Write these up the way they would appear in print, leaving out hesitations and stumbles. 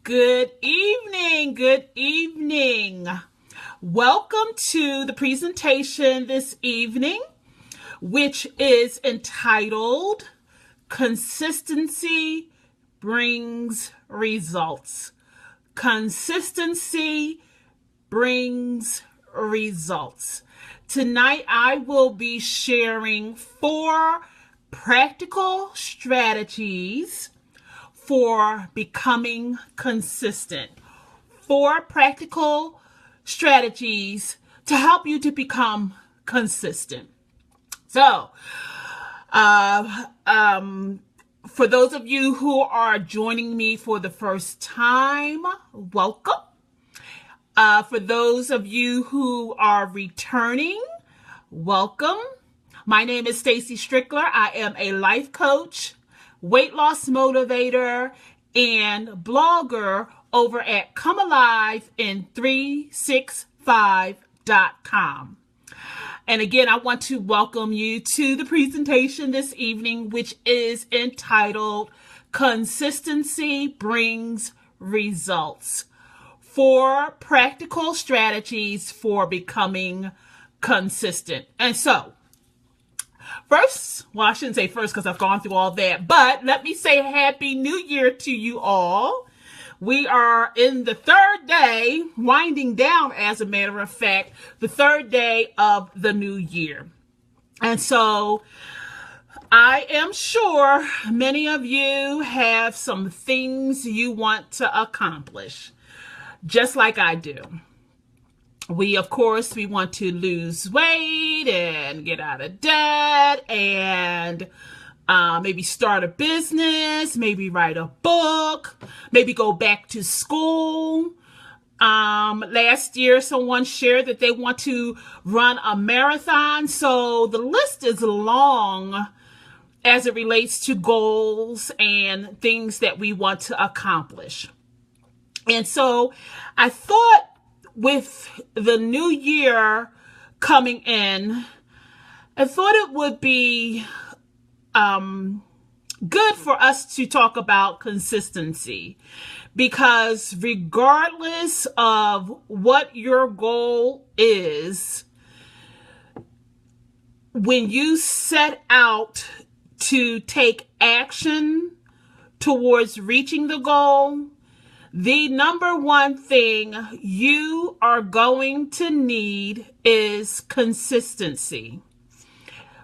Good evening. Good evening. Welcome to the presentation this evening, which is entitled Consistency Brings Results. Consistency brings results. Tonight, I will be sharing 4 practical strategies for becoming consistent. 4 practical strategies to help you to become consistent. So, for those of you who are joining me for the first time, welcome. For those of you who are returning, welcome. My name is Stacy Strickler. I am a life coach, weight loss motivator, and blogger over at comealivein365.com. And again, I want to welcome you to the presentation this evening, which is entitled Consistency Brings Results. 4 practical strategies for becoming consistent. And so, first, well, I shouldn't say first because I've gone through all that, but let me say Happy New Year to you all. We are in the 3rd day, winding down, as a matter of fact, the 3rd day of the new year. And so I am sure many of you have some things you want to accomplish, just like I do. We want to lose weight and get out of debt and maybe start a business, maybe write a book, maybe go back to school. Last year, someone shared that they want to run a marathon. So the list is long as it relates to goals and things that we want to accomplish. And so I thought, with the new year coming in, I thought it would be good for us to talk about consistency, because regardless of what your goal is, when you set out to take action towards reaching the goal, the number one thing you are going to need is consistency.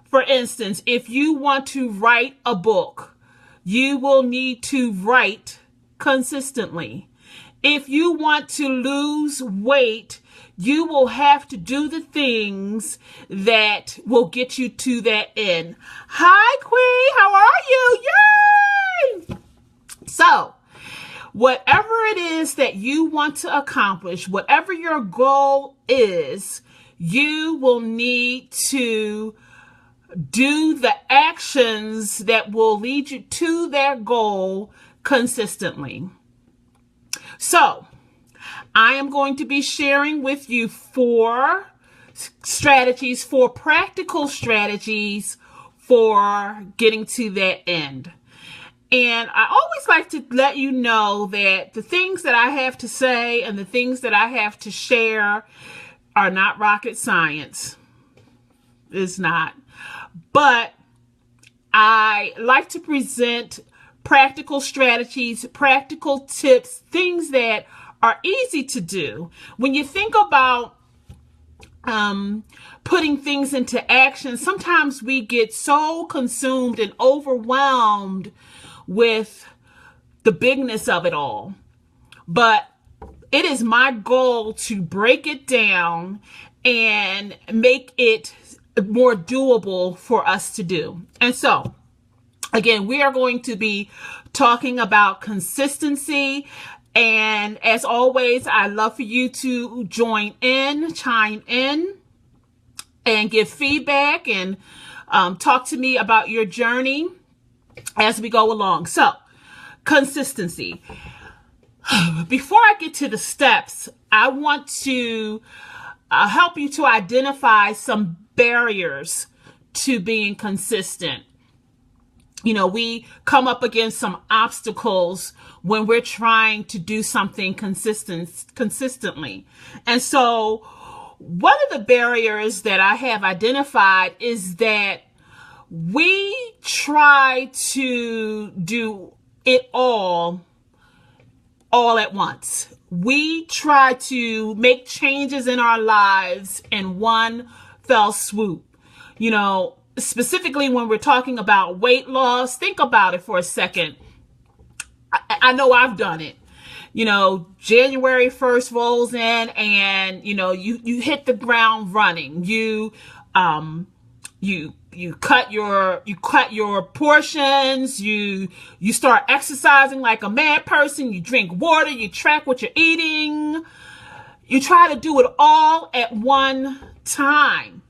For instance, if you want to write a book, you will need to write consistently. If you want to lose weight, you will have to do the things that will get you to that end. Hi, Queen. How are you? Yay! So, whatever it is that you want to accomplish, whatever your goal is, you will need to do the actions that will lead you to that goal consistently. So, I am going to be sharing with you 4 strategies, 4 practical strategies for getting to that end. And I always like to let you know that the things that I have to say and the things that I have to share are not rocket science. It's not. But I like to present practical strategies, practical tips, things that are easy to do. When you think about putting things into action, sometimes we get so consumed and overwhelmed with the bigness of it all. But it is my goal to break it down and make it more doable for us to do. And so, again, we are going to be talking about consistency. And as always, I'd love for you to join in, chime in, and give feedback and talk to me about your journey as we go along. So, consistency. Before I get to the steps, I want to help you to identify some barriers to being consistent. We come up against some obstacles when we're trying to do something consistently. And so one of the barriers that I have identified is that we try to do it all at once. We try to make changes in our lives in one fell swoop. Specifically when we're talking about weight loss, think about it for a second. I know I've done it. January 1st rolls in and, you hit the ground running. You cut your portions, you start exercising like a mad person, you drink water, you track what you're eating. You try to do it all at one time.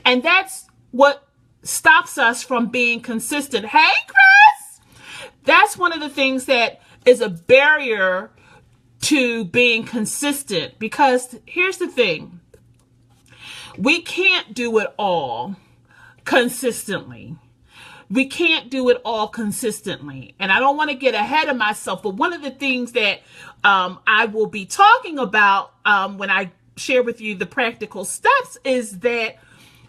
And that's what stops us from being consistent. Hey, Chris! That's one of the things that is a barrier to being consistent, because here's the thing. We can't do it all consistently. We can't do it all consistently. And I don't want to get ahead of myself, but one of the things that I will be talking about when I share with you the practical steps is that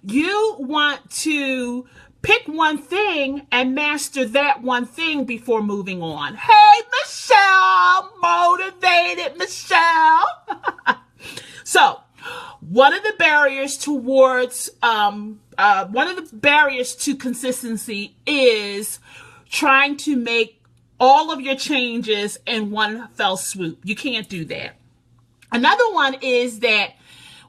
you want to pick one thing and master that one thing before moving on. Hey, Michelle, motivated Michelle. So, one of the barriers to consistency is trying to make all of your changes in one fell swoop. You can't do that. Another one is that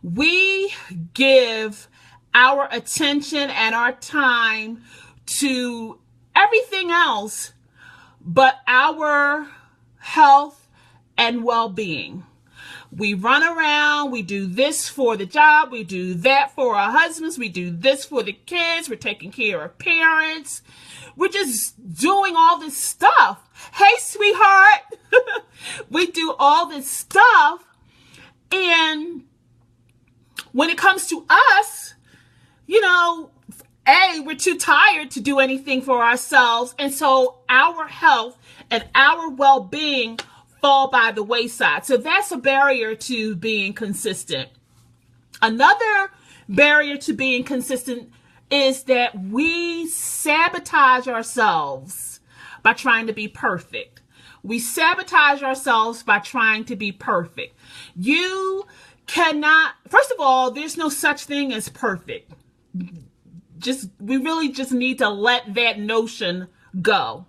we give our attention and our time to everything else but our health and well-being. We run around, we do this for the job, we do that for our husbands, we do this for the kids, we're taking care of parents. We're just doing all this stuff. Hey, sweetheart. We do all this stuff. And when it comes to us, we're too tired to do anything for ourselves. And so our health and our well-being fall by the wayside. So that's a barrier to being consistent. Another barrier to being consistent is that we sabotage ourselves by trying to be perfect. We sabotage ourselves by trying to be perfect. You cannot, first of all, there's no such thing as perfect. We really just need to let that notion go.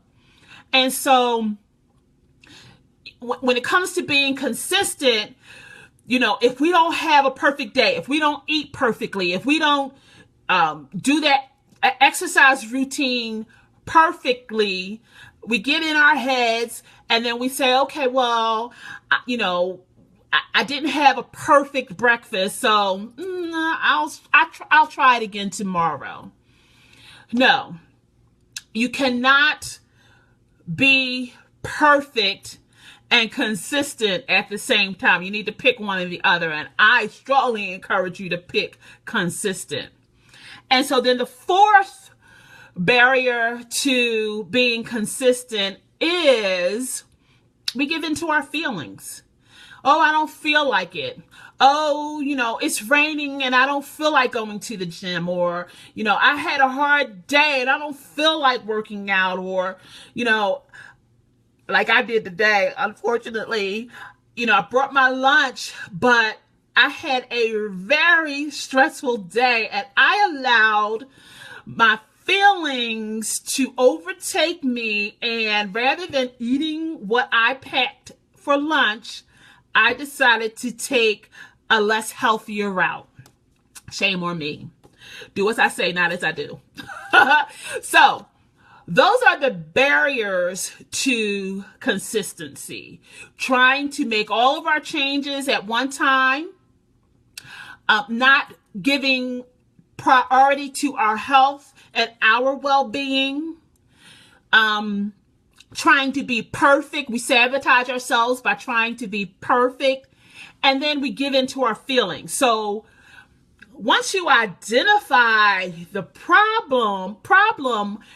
And so when it comes to being consistent, if we don't have a perfect day, if we don't eat perfectly, if we don't do that exercise routine perfectly, we get in our heads and then we say, okay, well, I didn't have a perfect breakfast, so I'll try it again tomorrow. No, you cannot be perfect and consistent at the same time. You need to pick one or the other, and I strongly encourage you to pick consistent. And so then the fourth barrier to being consistent is we give in to our feelings. Oh, I don't feel like it. Oh, it's raining and I don't feel like going to the gym. Or, I had a hard day and I don't feel like working out. Or, like I did today, unfortunately, I brought my lunch, but I had a very stressful day and I allowed my feelings to overtake me. And rather than eating what I packed for lunch, I decided to take a less healthier route. Shame on me. Do as I say, not as I do. So, those are the barriers to consistency. Trying to make all of our changes at one time, not giving priority to our health and our well-being, trying to be perfect. We sabotage ourselves by trying to be perfect, and then we give in to our feelings. So once you identify the problem,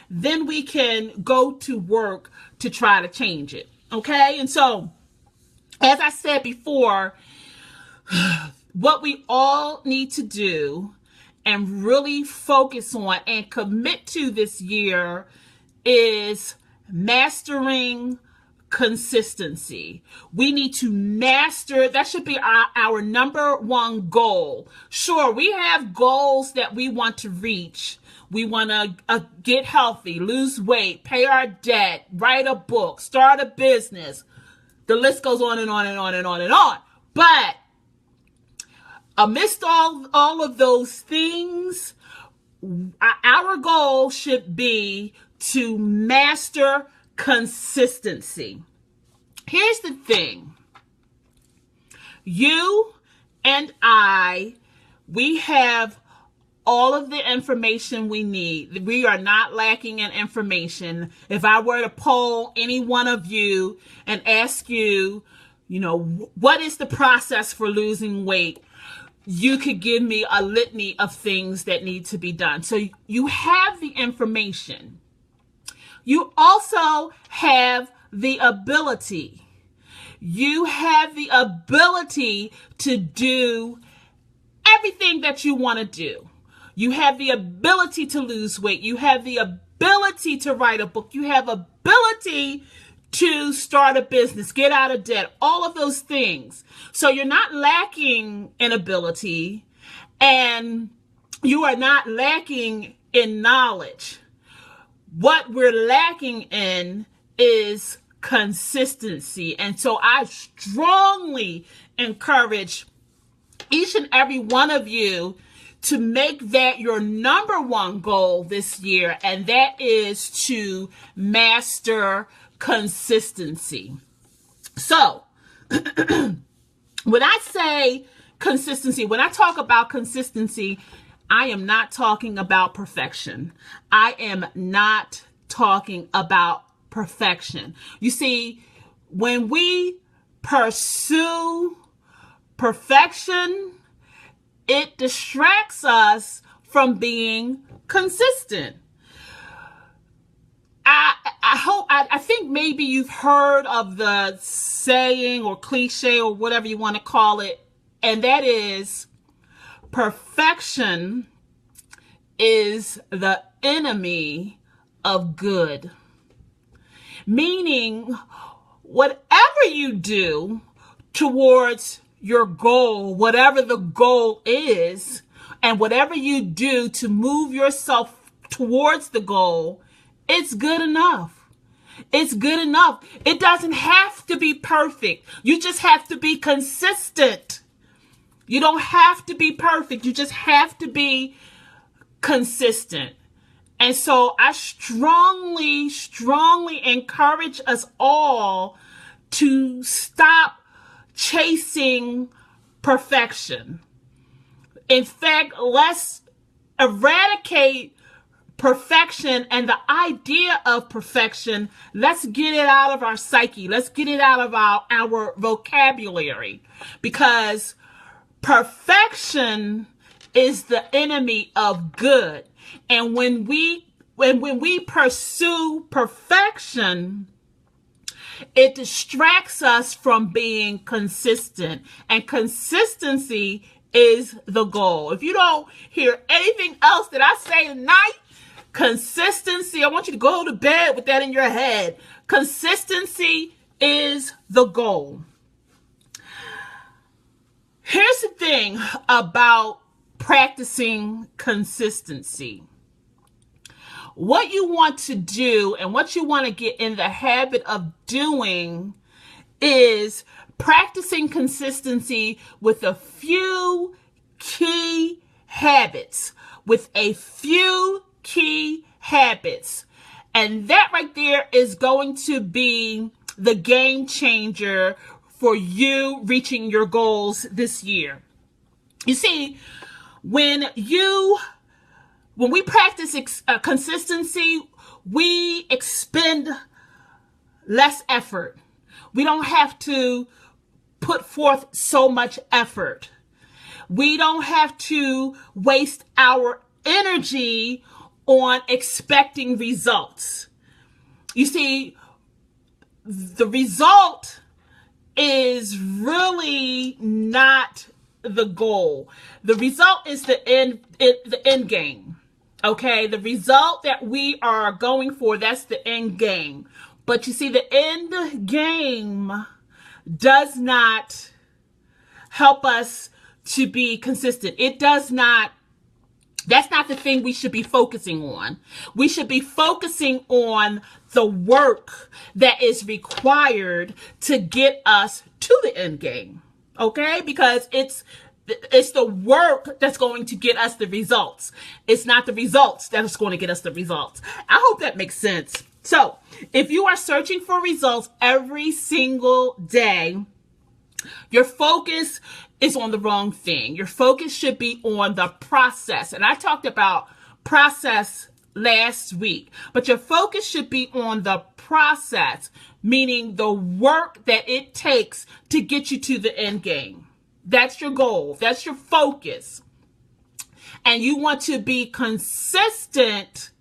then we can go to work to try to change it. Okay? And so, as I said before, what we all need to do and really focus on and commit to this year is mastering consistency. We need to master, that should be our number one goal. Sure, we have goals that we want to reach. We want to get healthy, lose weight, pay our debt, write a book, start a business. The list goes on and on and on and on and on. But amidst all of those things, our goal should be to master consistency. Here's the thing. You and I, we have all of the information we need. We are not lacking in information. If I were to poll any one of you and ask you, what is the process for losing weight? You could give me a litany of things that need to be done. So you have the information. You also have the ability. You have the ability to do everything that you want to do. You have the ability to lose weight. You have the ability to write a book. You have ability to start a business, get out of debt, all of those things. So you're not lacking in ability, and you are not lacking in knowledge. What we're lacking in is consistency. And so I strongly encourage each and every one of you to make that your number one goal this year, and that is to master consistency. So, when I say consistency, when I talk about consistency, I am not talking about perfection. I am not talking about perfection. You see, when we pursue perfection, it distracts us from being consistent. I think maybe you've heard of the saying or cliche or whatever you want to call it, and that is perfection is the enemy of good. Meaning, whatever you do towards your goal, whatever the goal is, and whatever you do to move yourself towards the goal, it's good enough. It's good enough. It doesn't have to be perfect. You just have to be consistent. You don't have to be perfect. You just have to be consistent. And so I strongly, strongly encourage us all to stop chasing perfection. In fact, let's eradicate perfection and the idea of perfection. Let's get it out of our psyche. Let's get it out of our vocabulary, because perfection is the enemy of good. And when we pursue perfection, it distracts us from being consistent, and consistency is the goal. If you don't hear anything else that I say tonight, consistency, I want you to go to bed with that in your head. Consistency is the goal. Here's the thing about practicing consistency. What you want to do and what you want to get in the habit of doing is practicing consistency with a few key habits. And that right there is going to be the game changer for you reaching your goals this year. You see, when we practice consistency, we expend less effort. We don't have to put forth so much effort. We don't have to waste our energy on expecting results. You see, the result is really not the goal. The result is the end game. Okay, the result that we are going for, that's the end game. But you see, the end game does not help us to be consistent. It does not. That's not the thing we should be focusing on. We should be focusing on the work that is required to get us to the end game. Okay? Because it's the work that's going to get us the results. It's not the results that is going to get us the results. I hope that makes sense. So, if you are searching for results every single day, your focus is on the wrong thing. Your focus should be on the process. And I talked about process last week, but your focus should be on the process, meaning the work that it takes to get you to the end game. That's your goal. That's your focus. And you want to be consistent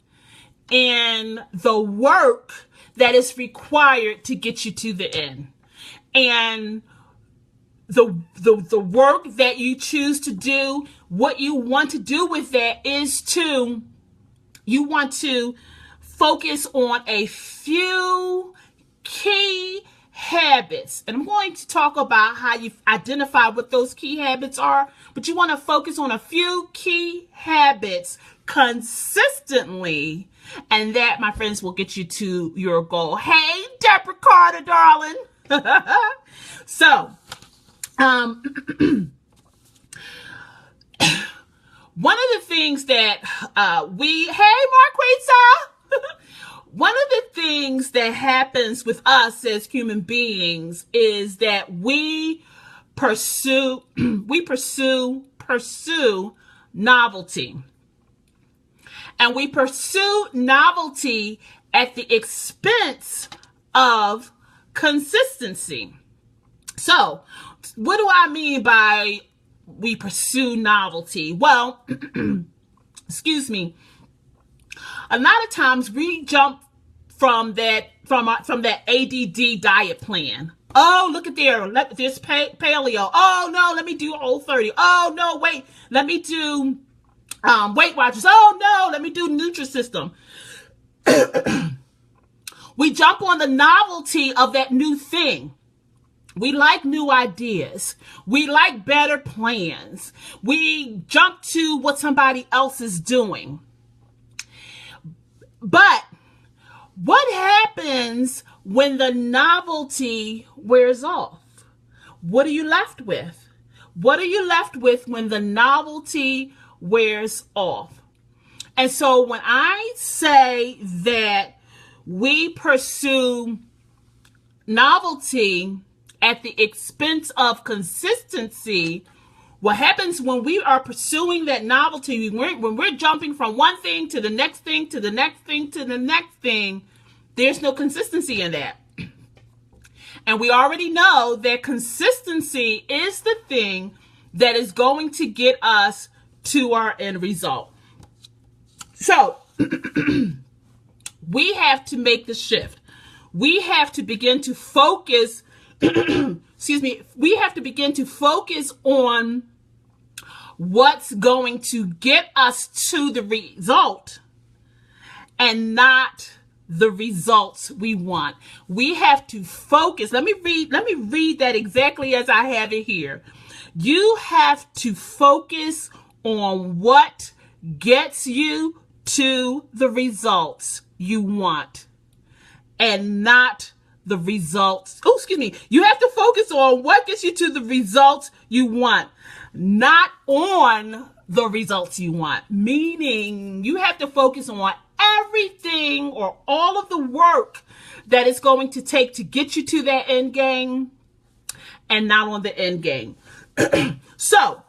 in the work that is required to get you to the end. And the work that you choose to do, what you want to do with that is you want to focus on a few key habits. And I'm going to talk about how you identify what those key habits are, but you want to focus on a few key habits consistently, and that, my friends, will get you to your goal. Hey, Deborah Carter, darling. So, one of the things that hey, Marquisa, one of the things that happens with us as human beings is that we pursue novelty. And we pursue novelty at the expense of consistency. So, what do I mean by we pursue novelty? Well, excuse me. A lot of times we jump from that ADD diet plan. Oh, look at there. There's paleo. Oh no, let me do Whole30. Oh no, wait. Let me do Weight Watchers. Oh no, let me do Nutrisystem. We jump on the novelty of that new thing. We like new ideas. We like better plans. We jump to what somebody else is doing. But what happens when the novelty wears off? What are you left with? What are you left with when the novelty wears off? And so when I say that we pursue novelty at the expense of consistency, what happens when we are pursuing that novelty, when we're jumping from one thing to the next thing, to the next thing, to the next thing, there's no consistency in that. And we already know that consistency is the thing that is going to get us to our end result. So, we have to make the shift. We have to begin to focus we have to begin to focus on what's going to get us to the result and not the results we want. We have to focus. Let me read that exactly as I have it here. You have to focus on what gets you to the results you want and not the results. Oh, excuse me. You have to focus on what gets you to the results you want, not on the results you want. Meaning you have to focus on everything or all of the work that it's going to take to get you to that end game and not on the end game. So,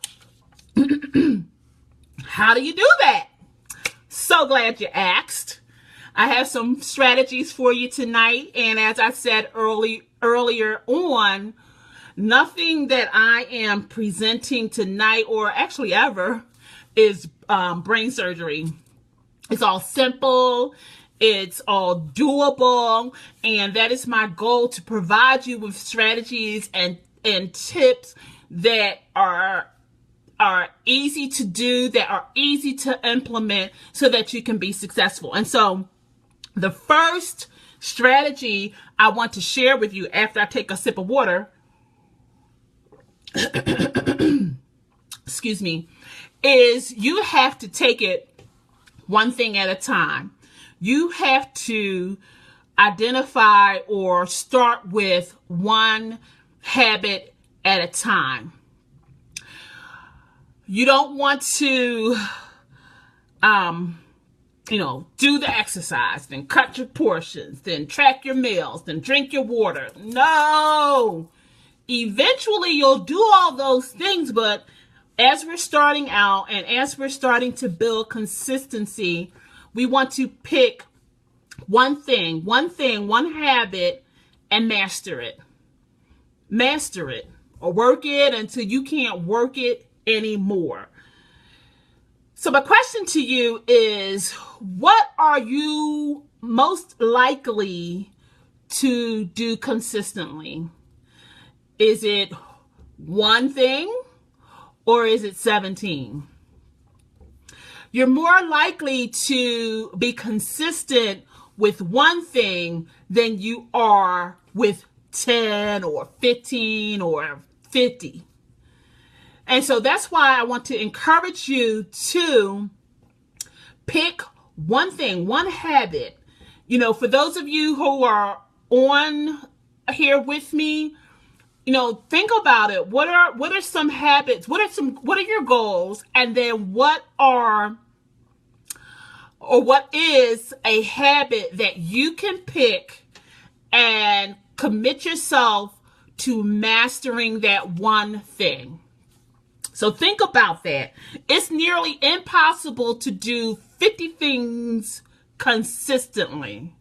how do you do that? So glad you asked. I have some strategies for you tonight. And as I said earlier on, Nothing that I am presenting tonight or actually ever is brain surgery. It's all simple. It's all doable. And that is my goal, to provide you with strategies and tips that are easy to do, that are easy to implement so that you can be successful. And so the first strategy I want to share with you after I take a sip of water, excuse me, is you have to take it one thing at a time. You have to identify or start with one habit at a time. You don't want to, do the exercise, then cut your portions, then track your meals, then drink your water. No! Eventually you'll do all those things, but as we're starting out and as we're starting to build consistency, we want to pick one habit, and master it. Master it, or work it until you can't work it anymore. So my question to you is, what are you most likely to do consistently? Is it one thing or is it 17? You're more likely to be consistent with one thing than you are with 10 or 15 or 50. And so that's why I want to encourage you to pick one thing, one habit. For those of you who are on here with me, think about it. What are some habits? What are your goals? And then what is a habit that you can pick and commit yourself to mastering that one thing? So think about that. It's nearly impossible to do 50 things consistently.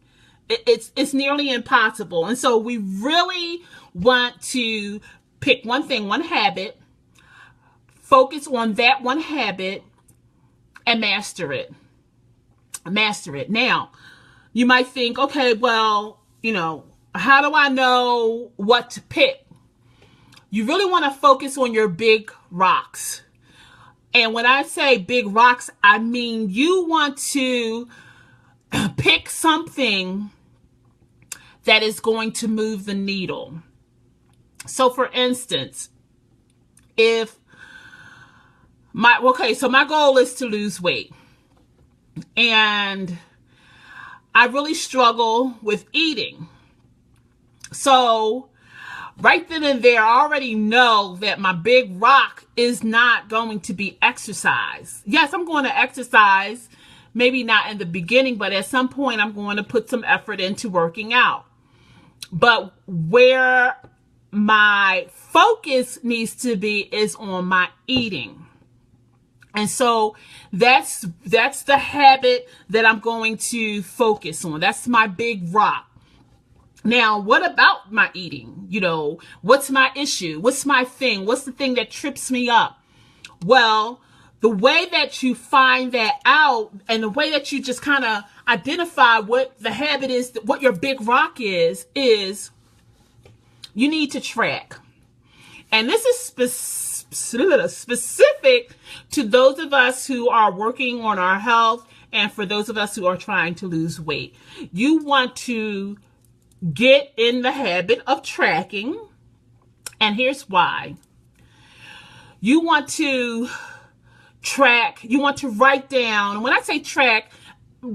It's nearly impossible. And so we really want to pick one thing, one habit, focus on that one habit, and master it. Master it. Now, you might think, okay, well, how do I know what to pick? You really want to focus on your big rocks. And when I say big rocks, I mean you want to pick something that is going to move the needle. So for instance, my goal is to lose weight. And I really struggle with eating. So right then and there, I already know that my big rock is not going to be exercise. Yes, I'm going to exercise, maybe not in the beginning, but at some point I'm going to put some effort into working out. But where my focus needs to be is on my eating. And so that's the habit that I'm going to focus on. That's my big rock. Now, what about my eating? What's my issue? What's my thing? What's the thing that trips me up? Well, the way that you find that out and the way that you just kind of identify what the habit is, what your big rock is you need to track. And this is specific to those of us who are working on our health and for those of us who are trying to lose weight. You want to get in the habit of tracking. And here's why. You want to track, you want to write down. And when I say track,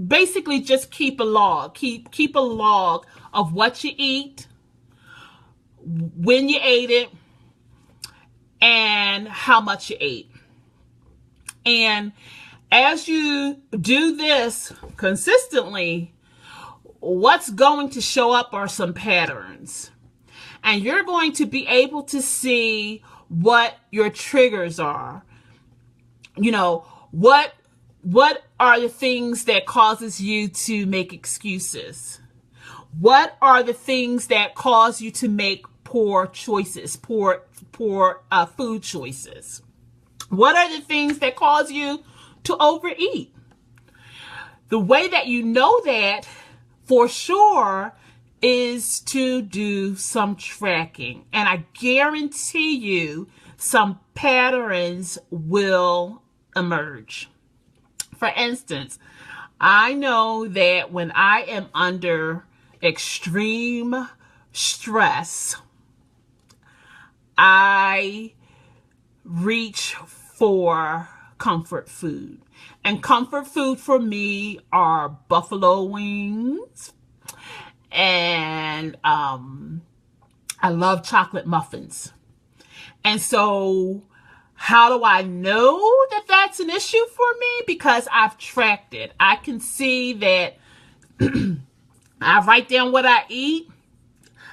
basically just keep a log. Keep a log of what you eat, when you ate it, and how much you ate. And as you do this consistently, what's going to show up are some patterns. And you're going to be able to see what your triggers are. What are the things that causes you to make excuses? What are the things that cause you to make poor choices, poor food choices. What are the things that cause you to overeat? The way that you know that for sure is to do some tracking. And I guarantee you some patterns will emerge. For instance, I know that when I am under extreme stress, I reach for comfort food. And comfort food for me are buffalo wings, and I love chocolate muffins. And so how do I know that that's an issue for me? Because I've tracked it. I can see that I write down what I eat,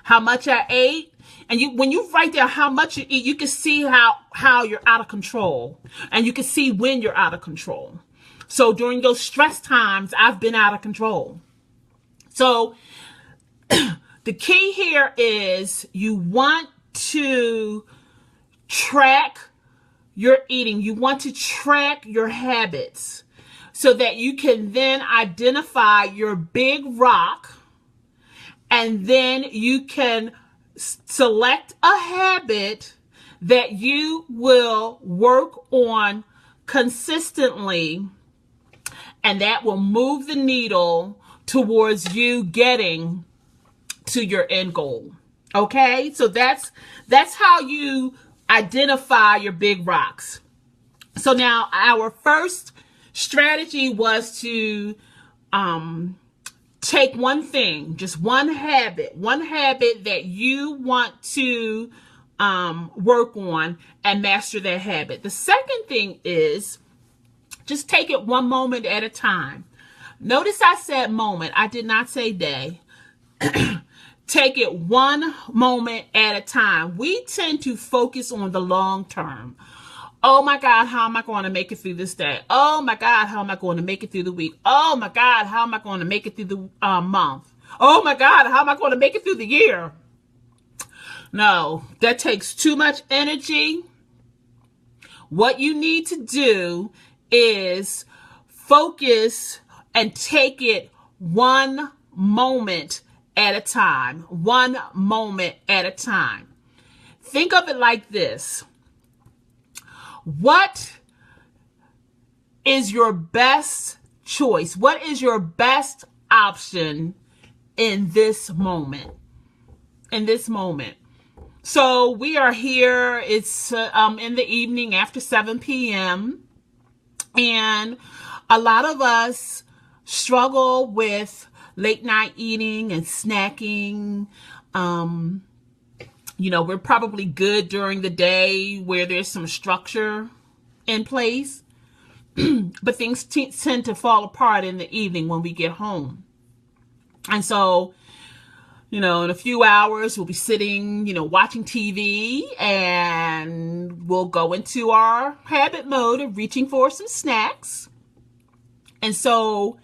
how much I ate. And when you write down how much you eat, you can see how you're out of control. And you can see when you're out of control. So during those stress times, I've been out of control. So the key here is you want to track your eating. You want to track your habits so that you can then identify your big rock, and then you can select a habit that you will work on consistently, and that will move the needle towards you getting to your end goal. Okay? So that's how you identify your big rocks. So now our first strategy was to take one thing, just one habit that you want to work on and master that habit. The second thing is just take it one moment at a time. Notice I said moment. I did not say day. Take it one moment at a time. We tend to focus on the long term. Oh my God, how am I going to make it through this day? Oh my God, how am I going to make it through the week? Oh my God, how am I going to make it through the month? Oh my God, how am I going to make it through the year? No, that takes too much energy. What you need to do is focus and take it one moment at a time. One moment at a time. Think of it like this. What is your best choice? What is your best option in this moment? In this moment. So we are here. It's in the evening after 7 p.m. And a lot of us struggle with late night eating and snacking. We're probably good during the day where there's some structure in place, but things tend to fall apart in the evening when we get home. And so, in a few hours, we'll be sitting, watching TV, and we'll go into our habit mode of reaching for some snacks. And so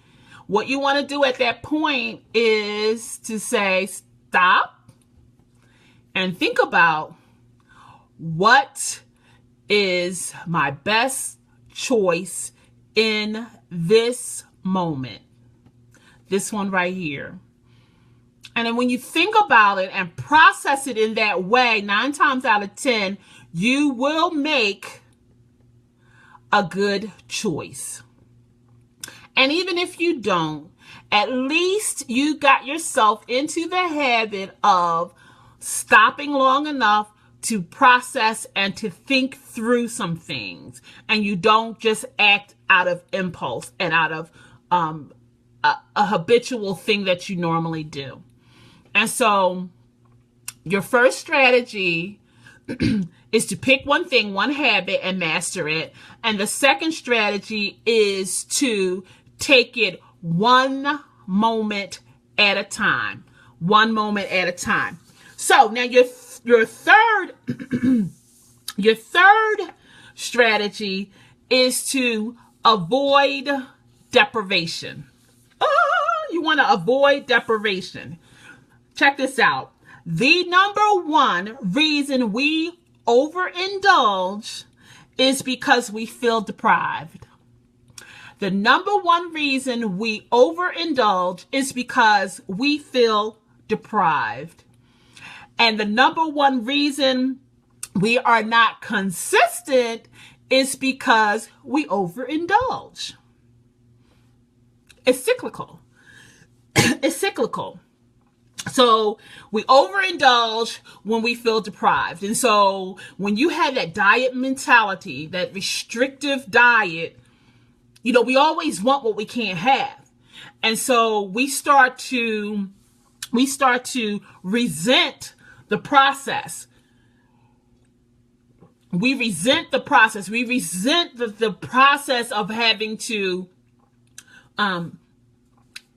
what you want to do at that point is to say, stop and think about, what is my best choice in this moment? This one right here. And then when you think about it and process it in that way, 9 times out of 10, you will make a good choice. And even if you don't, at least you got yourself into the habit of stopping long enough to process and to think through some things. And you don't just act out of impulse and out of a habitual thing that you normally do. And so your first strategy is to pick one thing, one habit, and master it. And the second strategy is to take it one moment at a time. One moment at a time. So now your third strategy is to avoid deprivation. You want to avoid deprivation. Check this out. The number one reason we overindulge is because we feel deprived. The number one reason we overindulge is because we feel deprived. And the number one reason we are not consistent is because we overindulge. It's cyclical. It's cyclical. So we overindulge when we feel deprived. And so when you have that diet mentality, that restrictive diet, we always want what we can't have. And so we start to resent the process. We resent the process. We resent the process of having to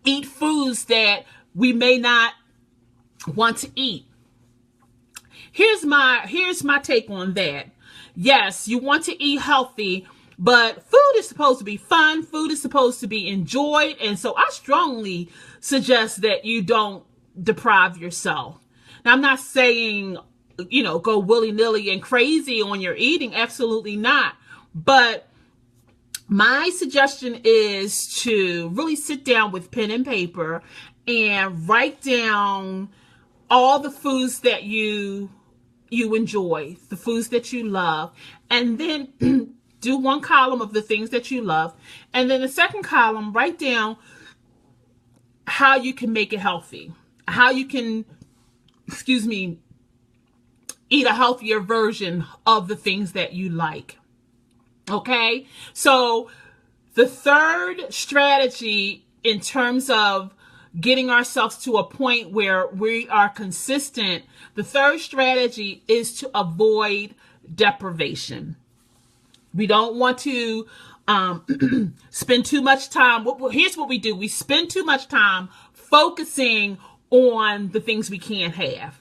eat foods that we may not want to eat. Here's my take on that. Yes, you want to eat healthy, but food is supposed to be fun. Food is supposed to be enjoyed. And so I strongly suggest that you don't deprive yourself. Now, I'm not saying, go willy-nilly and crazy on your eating. Absolutely not. But my suggestion is to really sit down with pen and paper and write down all the foods that you enjoy, the foods that you love, and then do one column of the things that you love, and then the second column, write down how you can make it healthy, how you can, eat a healthier version of the things that you like. Okay? So the third strategy in terms of getting ourselves to a point where we are consistent, the third strategy is to avoid deprivation. We don't want to spend too much time. Here's what we do. We spend too much time focusing on the things we can't have.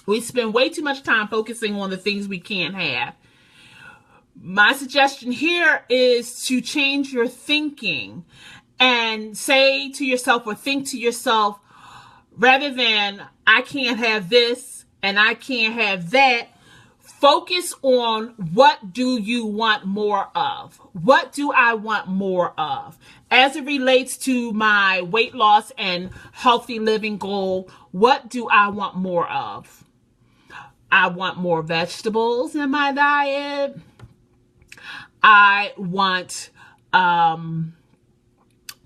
We spend way too much time focusing on the things we can't have. My suggestion here is to change your thinking and say to yourself, or think to yourself, rather than I can't have this and I can't have that, focus on what do you want more of? What do I want more of? As it relates to my weight loss and healthy living goal, what do I want more of? I want more vegetables in my diet. I want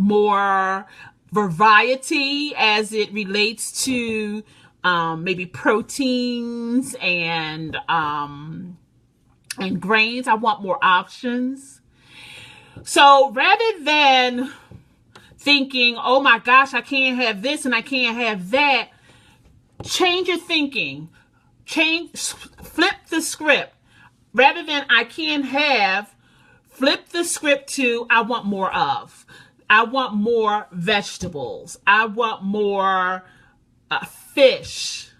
more variety as it relates to maybe proteins and grains. I want more options. So rather than thinking, oh my gosh, I can't have this and I can't have that, change your thinking. Flip the script. Rather than I can't have, flip the script to I want more of. I want more vegetables. I want more fish.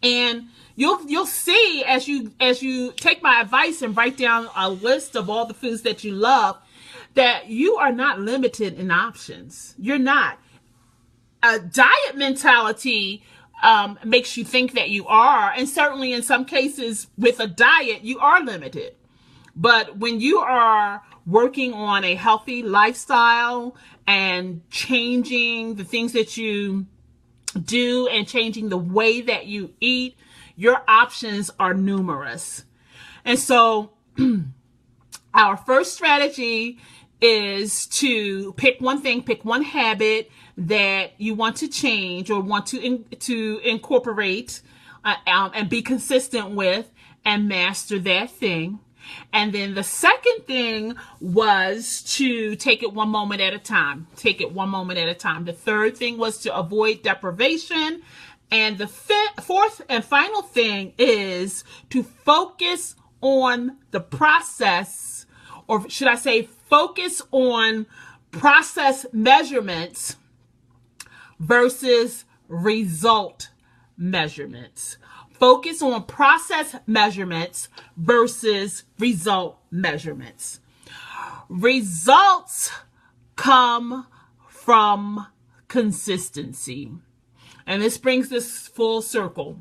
And you'll see as you take my advice and write down a list of all the foods that you love, that you are not limited in options. You're not. A diet mentality makes you think that you are, and certainly in some cases with a diet you are limited. But when you are working on a healthy lifestyle and changing the things that you do and changing the way that you eat, your options are numerous. And so our first strategy is to pick one thing, pick one habit that you want to change or want to incorporate and be consistent with, and master that thing. And then the second thing was to take it one moment at a time. Take it one moment at a time. The third thing was to avoid deprivation. And the fourth and final thing is to focus on the process, or should I say focus on process measurements versus result measurements. Focus on process measurements versus result measurements. Results come from consistency. And this brings this full circle.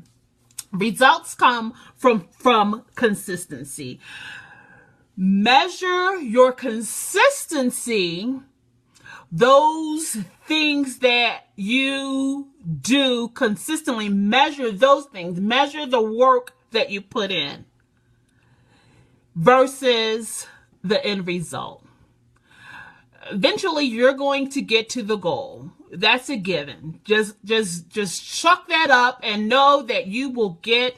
Results come from consistency. Measure your consistency, those things that you do consistently. Measure those things. Measure the work that you put in versus the end result. Eventually, you're going to get to the goal. That's a given. Just chuck that up and know that you will get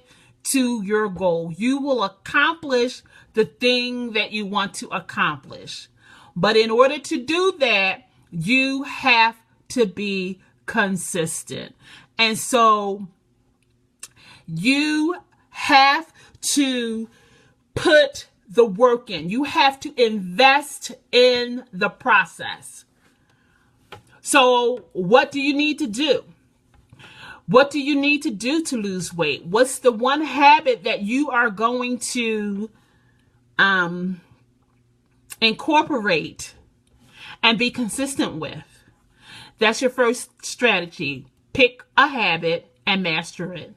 to your goal. You will accomplish the thing that you want to accomplish. But in order to do that, you have to be consistent. And so you have to put the work in. You have to invest in the process. So what do you need to do? What do you need to do to lose weight? What's the one habit that you are going to incorporate and be consistent with? That's your first strategy. Pick a habit and master it.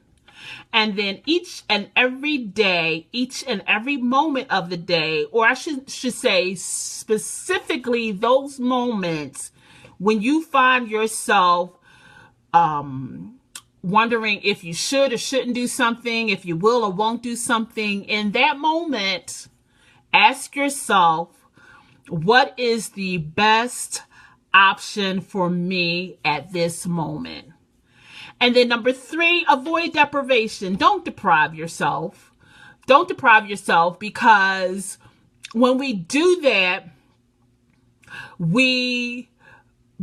And then each and every day, each and every moment of the day, or I should say specifically those moments when you find yourself wondering if you should or shouldn't do something, if you will or won't do something, in that moment, ask yourself, what is the best option for me at this moment? And then number 3, avoid deprivation. Don't deprive yourself. Don't deprive yourself, because when we do that, we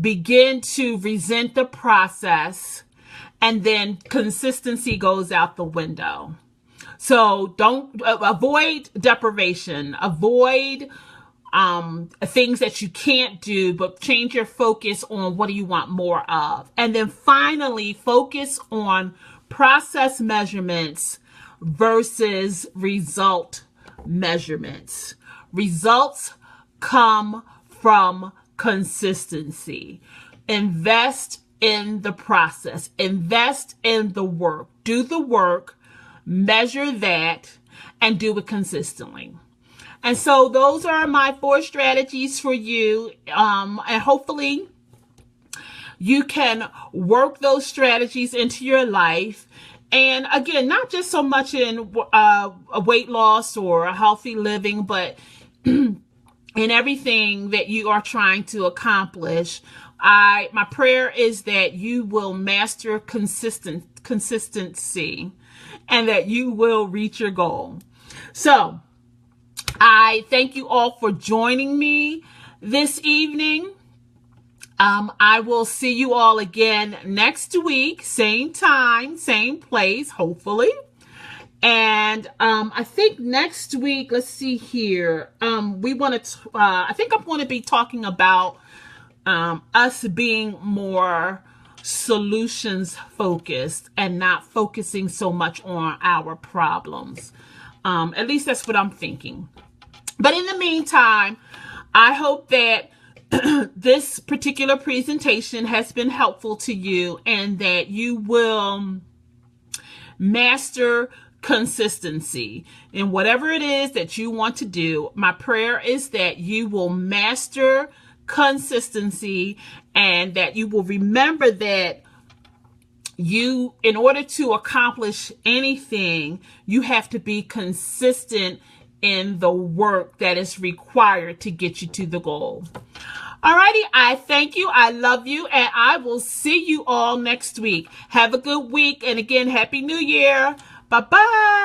begin to resent the process, and then consistency goes out the window. So don't avoid deprivation. Avoid things that you can't do, but change your focus on what do you want more of. And then finally, focus on process measurements versus result measurements. Results come from consistency. Invest in the process. Invest in the work. Do the work, measure that, and do it consistently. And so those are my 4 strategies for you. And hopefully you can work those strategies into your life. And again, not just so much in a weight loss or a healthy living, but in everything that you are trying to accomplish. My prayer is that you will master consistency and that you will reach your goal. So I thank you all for joining me this evening. I will see you all again next week, same time, same place, hopefully. And I think next week, let's see here. I think I'm going to be talking about us being more solutions focused and not focusing so much on our problems. At least that's what I'm thinking. But in the meantime, I hope that this particular presentation has been helpful to you and that you will master consistency in whatever it is that you want to do. My prayer is that you will master consistency and that you will remember that in order to accomplish anything, you have to be consistent in the work that is required to get you to the goal. Alrighty, I thank you, I love you, and I will see you all next week. Have a good week, and again, Happy New Year. Bye-bye.